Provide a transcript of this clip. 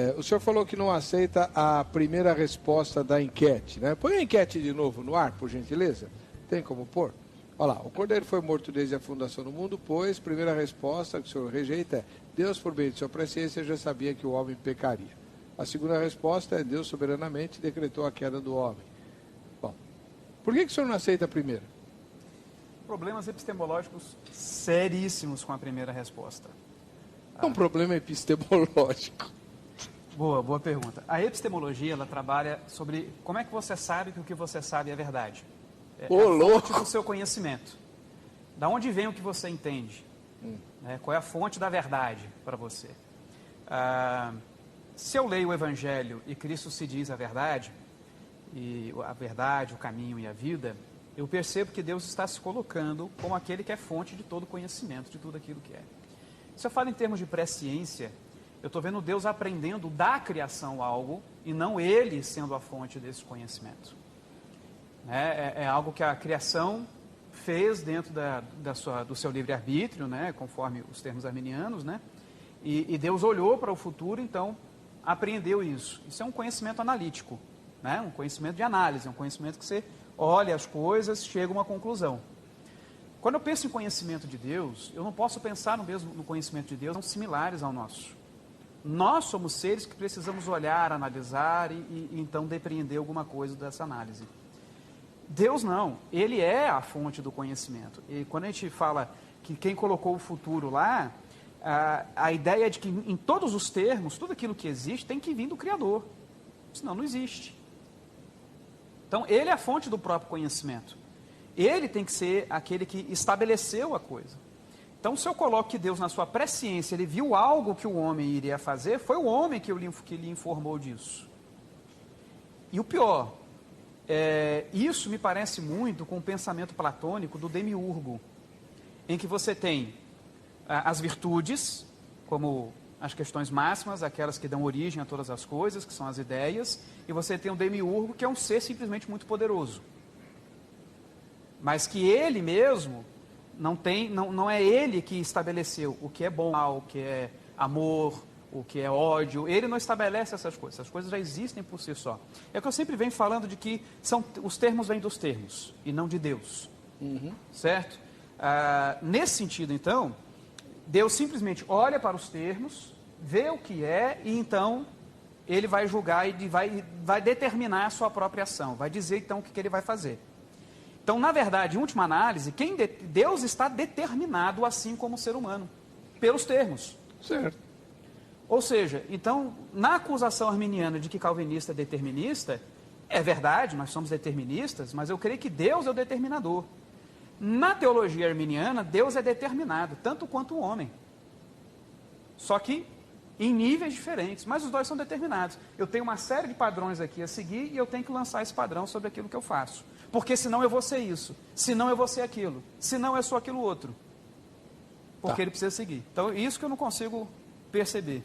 O senhor falou que não aceita a primeira resposta da enquete, né? Põe a enquete de novo no ar, por gentileza. Tem como pôr? Olha lá, o Cordeiro foi morto desde a fundação do mundo, pois, primeira resposta que o senhor rejeita é: Deus, por meio de sua presciência, já sabia que o homem pecaria. A segunda resposta é: Deus soberanamente decretou a queda do homem. Bom, por que o senhor não aceita a primeira? Problemas epistemológicos seríssimos com a primeira resposta. É um problema epistemológico. Boa pergunta. A epistemologia, ela trabalha sobre como é que você sabe que o que você sabe é verdade. É a fonte do seu conhecimento. Da onde vem o que você entende? Qual é a fonte da verdade para você? Se eu leio o Evangelho e Cristo se diz a verdade, o caminho e a vida, eu percebo que Deus está se colocando como aquele que é fonte de todo conhecimento, de tudo aquilo que é. Se eu falo em termos de presciência, eu estou vendo Deus aprendendo da criação algo e não Ele sendo a fonte desse conhecimento. É algo que a criação fez dentro do seu livre-arbítrio, conforme os termos arminianos, e Deus olhou para o futuro, então apreendeu isso. Isso é um conhecimento analítico, um conhecimento de análise, um conhecimento que você olha as coisas, chega a uma conclusão. Quando eu penso em conhecimento de Deus, eu não posso pensar no conhecimento de Deus, são similares ao nosso. Nós somos seres que precisamos olhar, analisar e então depreender alguma coisa dessa análise. Deus não, Ele é a fonte do conhecimento. E quando a gente fala que quem colocou o futuro lá, a ideia é de que em todos os termos, tudo aquilo que existe tem que vir do Criador, senão não existe. Então, Ele é a fonte do próprio conhecimento. Ele tem que ser aquele que estabeleceu a coisa. Então, se eu coloco que Deus, na sua presciência, Ele viu algo que o homem iria fazer, foi o homem que lhe informou disso. E o pior, isso me parece muito com o pensamento platônico do demiurgo, em que você tem as virtudes, como as questões máximas, aquelas que dão origem a todas as coisas, que são as ideias, e você tem o demiurgo, que é um ser simplesmente muito poderoso. Mas que ele mesmo não é ele que estabeleceu o que é bom, o que é amor, o que é ódio. Ele não estabelece essas coisas já existem por si só. É o que eu sempre venho falando de que os termos vêm dos termos e não de Deus. Certo? Nesse sentido, então, Deus simplesmente olha para os termos, vê o que é e então ele vai julgar e vai determinar a sua própria ação, vai dizer então o que ele vai fazer. Então, na verdade, em última análise, Deus está determinado assim como o ser humano, pelos termos. Certo. Ou seja, então, na acusação arminiana de que calvinista é determinista, é verdade, nós somos deterministas, mas eu creio que Deus é o determinador. Na teologia arminiana, Deus é determinado, tanto quanto o homem. Só que em níveis diferentes, mas os dois são determinados. Eu tenho uma série de padrões aqui a seguir e eu tenho que lançar esse padrão sobre aquilo que eu faço. Porque senão eu vou ser isso, senão eu vou ser aquilo, senão eu sou aquilo outro. Porque ele precisa seguir. Então, isso que eu não consigo perceber.